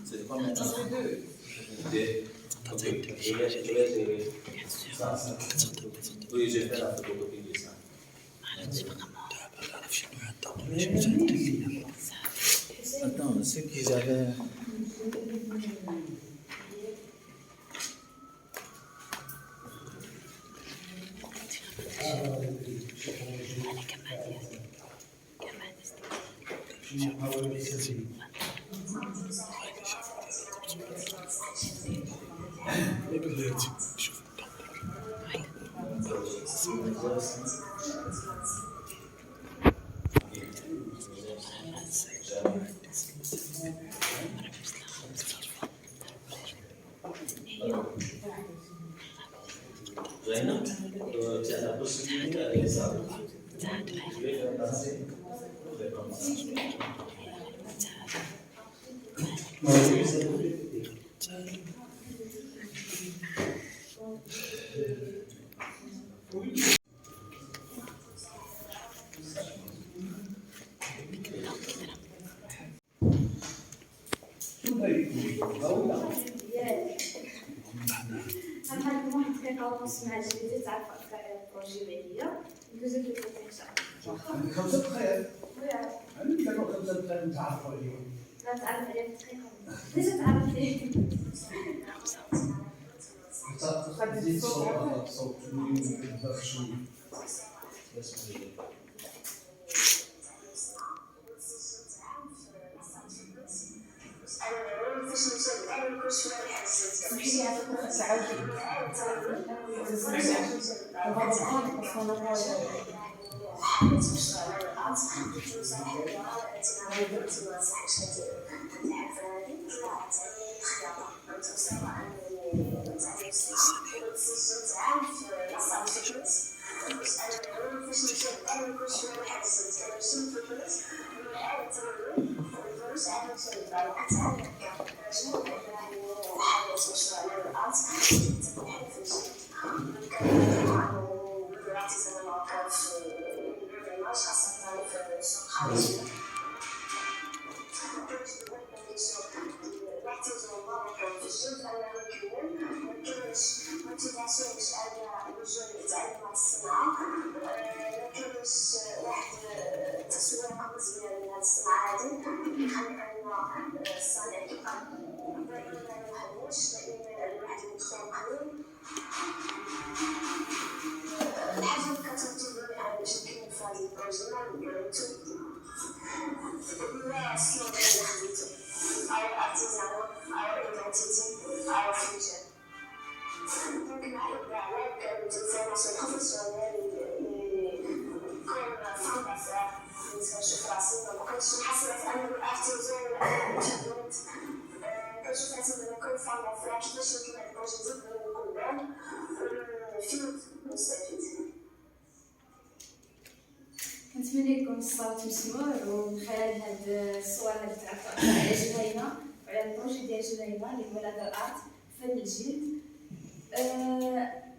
c'est combien? 2. Ok. Oui, j'ai fait la photocopie de ça. Attends, ce qu'ils avaient. Zainab, tu as la possibilité d'aller ça. Je vais faire passer. Comme ça. غنحل واحد الدقيقة ونص مع الجديد تعرف أكثر على البروجي بعيدة ندوزو في الكوتي إن شاء الله. عندك 5 دقائق. ويا عندك دابا 5 دقائق نتعرفوا عليهم. لا تعرف عليه دقيقة ليش تعرف عليه؟ تزيد الصوت شويه شويه. كنتمنى يكون الصوت مسموع ومن خلال هاد الصور اللي تعرفوا على جنينة وعلى البروجي ديال جنينة اللي هو لادر ارت فن الجلد.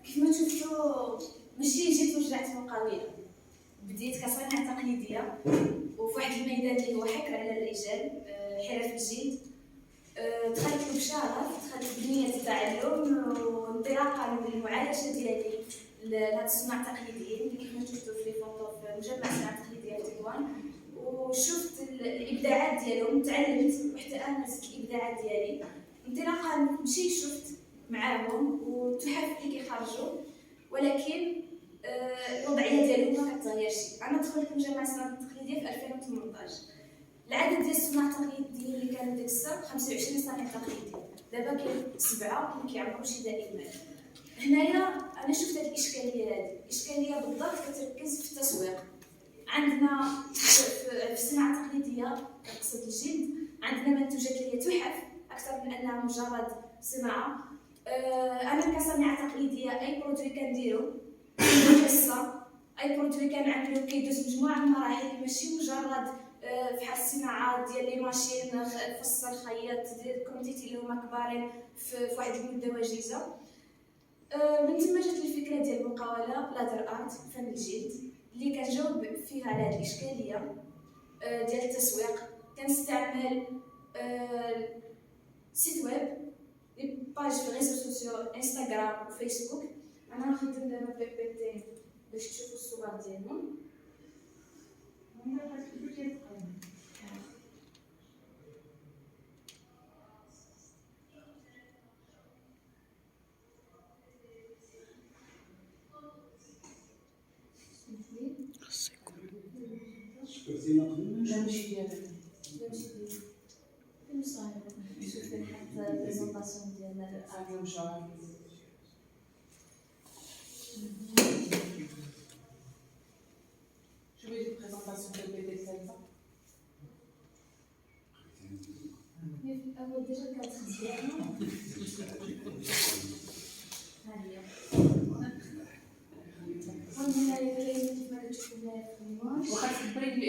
كيف ما شفتوا ماشي جيت وجرعت مقاولة، بديت كصناعة تقليدية وفي واحد الميدان اللي هو حكر على الرجال حرف الجلد. دخلت بشغف، دخلت بنية التعلم وانطلاقا من المعايشة ديالي لهاد الصناع التقليديين اللي كيف ما شفتوا في فوطو في مجمع الصناعة التقليدية في تطوان، وشفت الإبداعات ديالهم، تعلمت وحتى آنست الإبداعات ديالي. انطلاقا مشيت شفت معاهم والتحف اللي كيخرجوا، ولكن الوضعية ديالهم ما كتغيرش. أنا دخلت مجمع الصناعة التقليدية في 2018. العدد ديال الصناع التقليديين اللي كانوا ديك الساعة 25 صانع تقليدي، دابا كاين 7 ما كيعمروش دائما. هنايا انا شفت هذه الاشكاليه، هذه الاشكاليه بالضبط كتركز في التسويق. عندنا في الصناعه التقليديه كنقصد الجلد عندنا منتوجات اللي هي تحف اكثر من انها مجرد صناعه. انا كصانعه تقليديه اي برودوي كنديرو قصه، اي برودوي كنعملو كيدوز مجموعه من المراحل، ماشي مجرد بحال الصناعه ديال لي ماشين فصل خياط دير كونتيتي اللي هما كبارين في واحد المده وجيزه. من تما جات الفكره ديال المقاوله لادر ارت فن الجلد اللي كنجاوب فيها على هذه الاشكاليه ديال التسويق. كنستعمل سيت ويب، باج في ريزو سوسيو انستغرام وفيسبوك، أنا نخدم دابا بي بي تي باش تشوفوا الصور ديالهم. شكرتينا قبل؟ لا ماشي ديالك. فين صاير؟ شوفي حتى البريزونطاسيون ديالنا اليوم شهر. شو هي البريزونطاسيون ديال البي بي الثالثة؟ أول ديجا كانت مزيانة. ها هي. هنايا كاين كيف ما كتشوفوا هنايا في الإيماج. واخا تكبري لي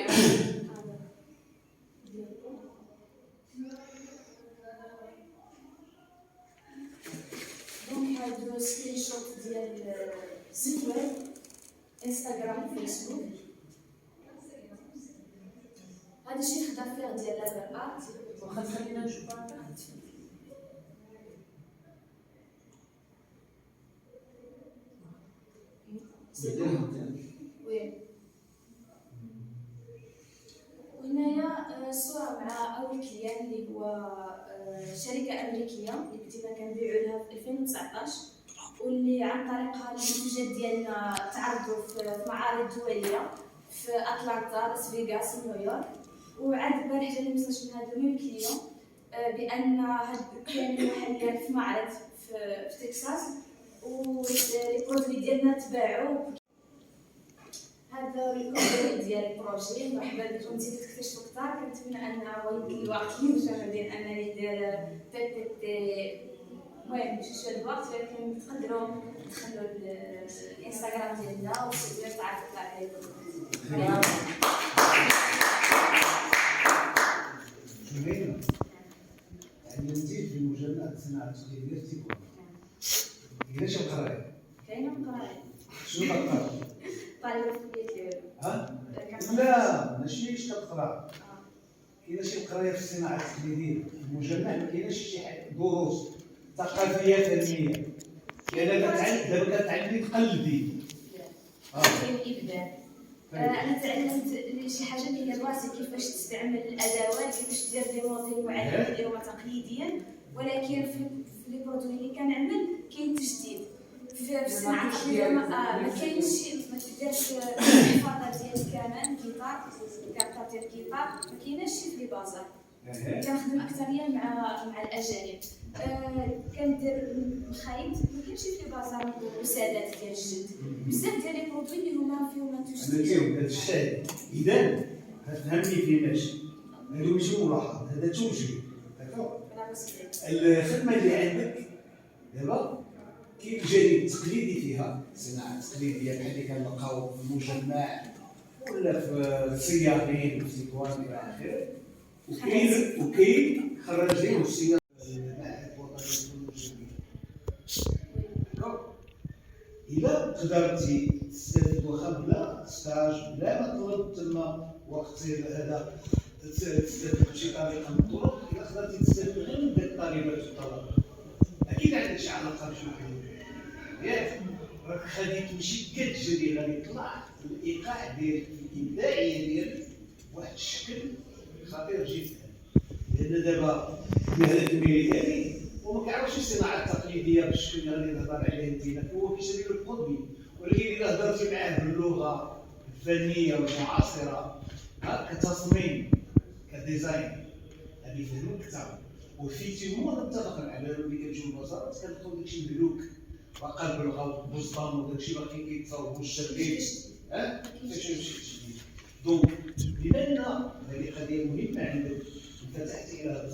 دونك هادو سكرين شوت ديال سيت ويب انستغرام فيسبوك. هذا شي خدام فيه ديال لابر ارت. واخا تخلينا نشوفها. وي. وهنايا صورة مع أول كليان اللي هو شركة أمريكية اللي كنتينا كنبيعو لها في 2019 واللي عن طريقها المنتوجات ديالنا تعرضوا في معارض دولية في أتلانتا، لاس فيغاس، ونيويورك. وعاد البارح جاني ميساج من هاد الميم كليون بأن هاد الدكان محليا في معرض في تكساس ولي برودوي ديالنا تباعوا. هذا الكونتينت ديال البروجي. مرحبا بكم. نتي تكتشفوا اكثر. كنتمنى ان يمكن الوقت اللي مشاهدين انني ندير بي بي تي. المهم ماشي شويه الوقت ولكن تقدروا تدخلوا الانستغرام ديالنا وتقدروا تعرفوا عليكم. جميلة. علمتي في مجال الصناعة التقليدية في تيكون. كاينة شي قراية؟ كاينه قرايه. شنو كتقرا؟ طالبه في كليه العلوم. ها؟ لا ماشي كتقرا. كاينه شي قرايه في الصناعه التقليديه في المجمع. ما كايناش شي دروس ثقافيه فنيه. دابا كتعلمي تقلدي. كاين ابداع. انا تعلمت شي حاجه هي راسي كيفاش تستعمل الادوات، كيفاش دير دي موديل معينين اللي هما تقليديين، ولكن في لي برودوي اللي كنعمل كاين تجديد. في الصناعه التقليديه ما كاينش شي ما تديرش الحفاظه ديال الكمان كيتار كارطه ديال الكيتار ما كايناش شي في لي بازار. كنخدم اكثريا مع الاجانب. كندير الخيط ما كاينش في لي بازار وسادات ديال الجلد. بزاف ديال لي برودوي اللي هما فيهم انا هذا الشيء اذا غتفهمني فيه ماشي. هادو ماشي ملاحظ، هذا توجيه. الخدمه اللي عندك دابا كاين الجانب التقليدي فيها، الصناعه التقليديه بحال اللي كنلقاو في المجمع ولا في الصياغين في تطوان الى اخره. وكاين خريجين الصياغه المعهد الوطني للفنون الجميله. إلا قدرتي تستافد واخا بلا ستاج بلا ما طلب تما وقت هذا تستافد بشي طريقه من الطرق. إلا قدرتي تستافد غير من ديك الطالبات والطلبه أكيد عندك شي علاقه بشي حاجه ياك. راك غادي تمشي كتجري غادي يطلع الإيقاع ديالك الإبداعية ديالك بواحد الشكل خطير جدا. لأن دابا المهنة التمويلية ديالي وما كيعرفش الصناعه التقليديه بالشكل اللي غادي نهضر عليه انت. هو كيشري له البرودوي، ولكن الا هضرتي معاه باللغه الفنيه والمعاصره كتصميم كديزاين غادي يفهمك اكثر. وفيتيمون متفقين على ملي كنمشيو للبازارات كنلقاو داكشي مدلوك وقلب الغوط بوسطان وداكشي باقي كيتصاوبوا الشرقي فاش يمشي تجديد. دونك بما ان هذه قضيه مهمه عندك انفتحت الى هذا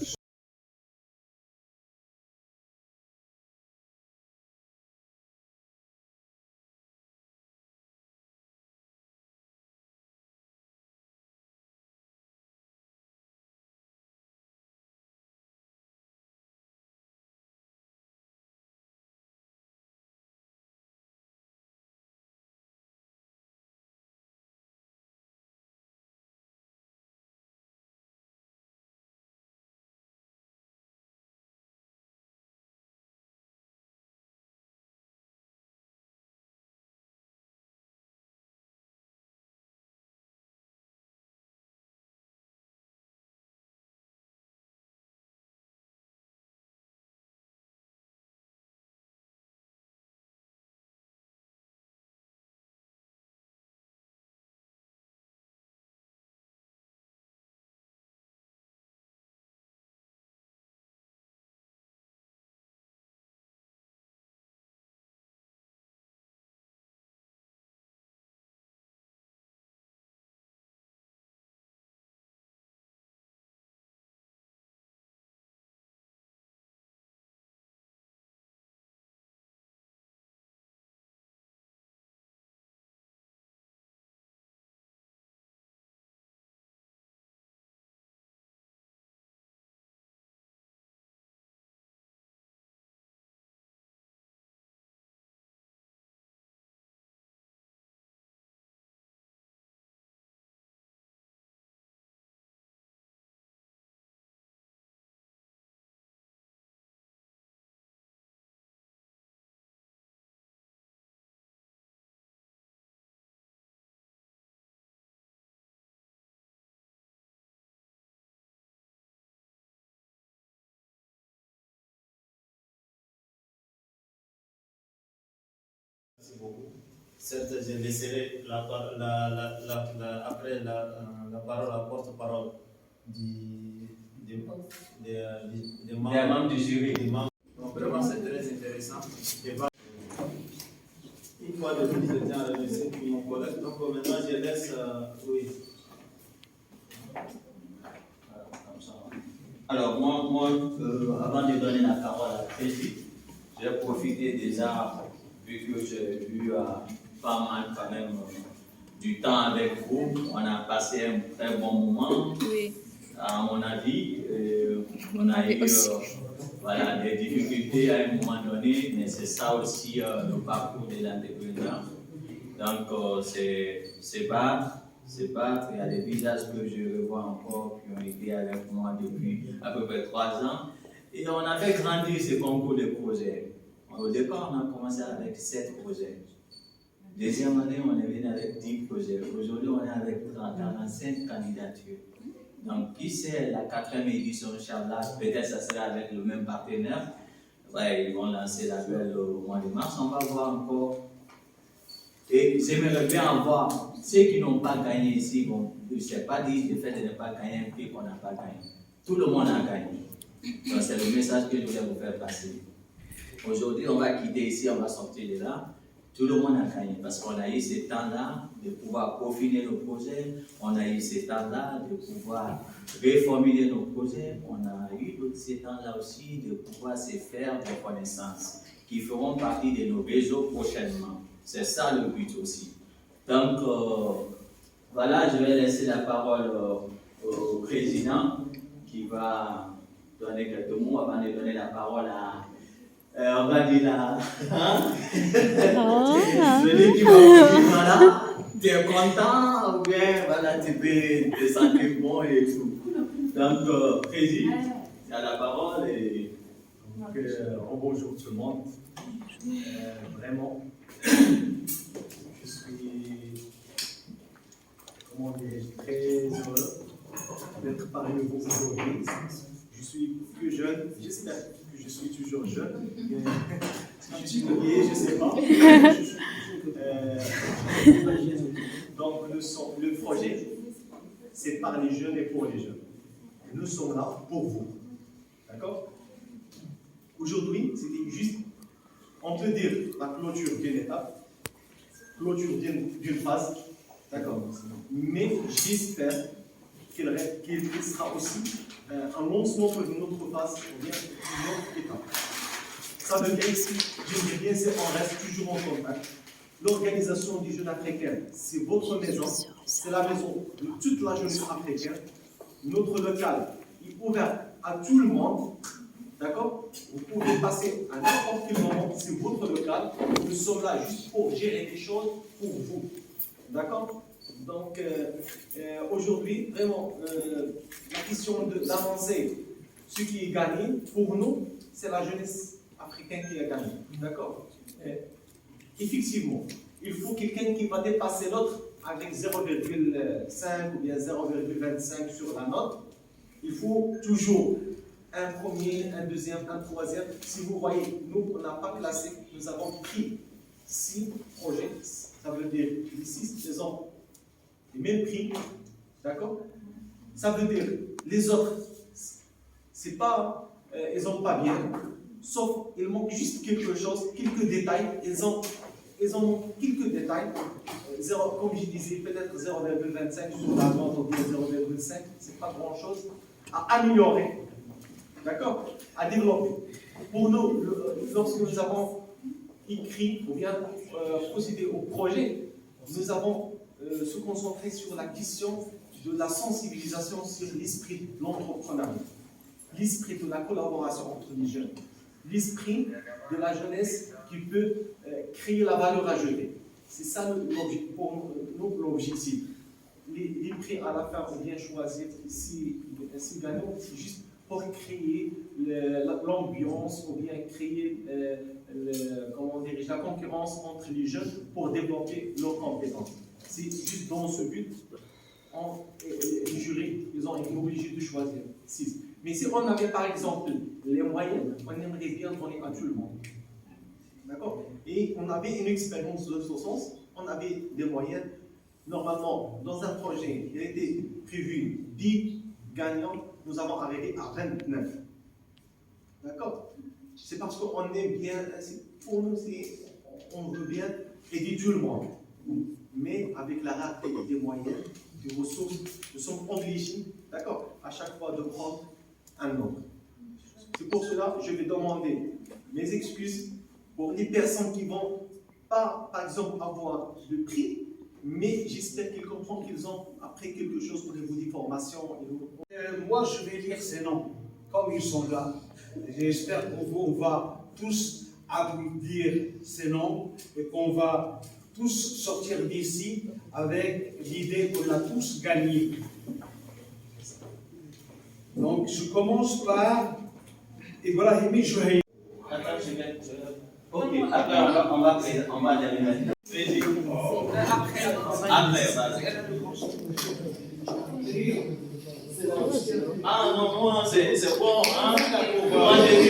beaucoup. Certes, je laisserai après la parole à porte-parole des membres du jury. Donc, vraiment, c'est très intéressant. Une fois de plus, je tiens à remercier mon collègue. Donc, maintenant, je laisse. Oui. Alors, moi avant de donner la parole à Tracy, j'ai profité déjà, vu que j'ai eu pas mal quand même du temps avec vous. On a passé un très bon moment. Oui. À mon avis, on a eu voilà, des difficultés à un moment donné, mais c'est ça aussi le parcours de l'entrepreneur. Donc, c'est battre. Il y a des visages que je revois encore qui ont été avec moi depuis à peu près 3 ans. Et on a fait grandir ce concours de projets. Au départ, on a commencé avec 7 projets. Deuxième année, on est venu avec 10 projets. Aujourd'hui, on est avec 45 candidatures. Donc, qui sait, la 4e édition, Inch'Allah, peut-être ça sera avec le même partenaire. Ouais, ils vont lancer la belle au mois de mars. On va voir encore. Et j'aimerais bien avoir ceux qui n'ont pas gagné ici. Bon, je ne sais pas dire le fait de ne pas gagner un prix qu'on n'a pas gagné. Tout le monde a gagné. Donc, c'est le message que je voulais vous faire passer. Aujourd'hui, on va quitter ici, on va sortir de là. Tout le monde a gagné parce qu'on a eu ce temps-là de pouvoir peaufiner nos projets, on a eu ce temps-là de pouvoir reformuler nos projets, on a eu ce temps-là aussi de pouvoir se faire des connaissances qui feront partie de nos réseaux prochainement. C'est ça le but aussi. Donc, voilà, je vais laisser la parole au président qui va donner quelques mots avant de donner la parole à on va dire là, celui qui va dire voilà, tu es content ou bien voilà, tu peux te sentir bon et tout. Donc, président, tu as la parole et. Bonjour tout le monde. Vraiment, je suis, comment dirais-je, très heureux d'être parmi vous aujourd'hui. Je suis plus jeune, j'espère que je suis toujours jeune. Je suis oublié, je ne sais pas. Donc, le projet, c'est par les jeunes et pour les jeunes. Nous sommes là pour vous. D'accord? Aujourd'hui, c'était juste, on peut dire, la clôture d'une étape, clôture d'une phase, d'accord? Mais j'espère qu'il sera aussi un lancement pour une autre phase, ou bien une autre étape. Ça veut dire, je dis bien, c'est on reste toujours en contact. L'organisation des jeunes africains, c'est votre maison, c'est la maison de toute la jeunesse africaine. Notre local est ouvert à tout le monde. D'accord? Vous pouvez passer à n'importe quel moment, c'est votre local. Nous sommes là juste pour gérer des choses pour vous. D'accord? Donc, aujourd'hui, vraiment, la question d'avancer, ce qui est gagné, pour nous, c'est la jeunesse africaine qui a gagné. D'accord? Effectivement, il faut quelqu'un qui va dépasser l'autre avec 0,5 ou bien 0,25 sur la note. Il faut toujours un premier, un deuxième, un troisième. Si vous voyez, nous, on n'a pas classé, nous avons pris 6 projets. Ça veut dire les 6, ils ont les mêmes prix. D'accord? Ça veut dire les autres, c'est pas, ils n'ont pas bien, sauf il manque juste quelque chose, quelques détails. Ils ont quelques détails. Comme je disais, peut-être 0,25 sur la note ou bien 0,5, c'est pas grand-chose à améliorer. D'accord? À développer. Pour nous, lorsque nous avons écrit ou bien procédé au projet, nous avons se concentré sur la question de la sensibilisation sur l'esprit de l'entrepreneuriat, l'esprit de la collaboration entre les jeunes, l'esprit de la jeunesse qui peut créer la valeur ajoutée. C'est ça pour nous l'objectif. Les prix à la fin, on vient choisir ici gagnant, c'est juste pour créer l'ambiance ou bien créer la concurrence entre les jeunes pour développer leurs compétences. C'est juste dans ce but, les jurys, ils ont été obligés de choisir 6. Mais si on avait par exemple les moyennes, on aimerait bien donner à tout le monde. D'accord? Et on avait une expérience de ce sens, on avait des moyens. Normalement, dans un projet, il était prévu 10 gagnants, nous avons arrivé à 29. D'accord? C'est parce qu'on est bien, pour nous, on veut bien aider tout le monde. Mais avec la rareté des moyens, des ressources, nous sommes obligés, d'accord, à chaque fois de prendre un nombre. C'est pour cela que je vais demander mes excuses pour les personnes qui ne vont pas, par exemple, avoir de prix, mais j'espère qu'ils comprennent qu'ils ont appris quelque chose au niveau des formations. Moi, je vais lire ces noms, comme ils sont là. J'espère pour vous, on va tous applaudir ces noms et qu'on va tous sortir d'ici avec l'idée qu'on a tous gagné. Donc, je commence par Ibrahimi Jouhaï. Ok, après on va terminer. Ah non, moi c'est bon, hein? Moi j'ai dit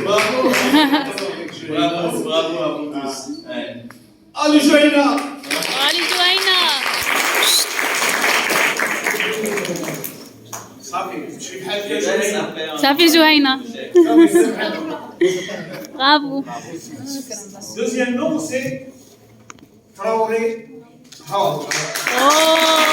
bravo! Bravo à vous tous. Ali Jouhaïna! Ali Jouhaïna! Safi Jouhaïna. Bravo. Deuxième nom, c'est Traoré Hawa. Oh!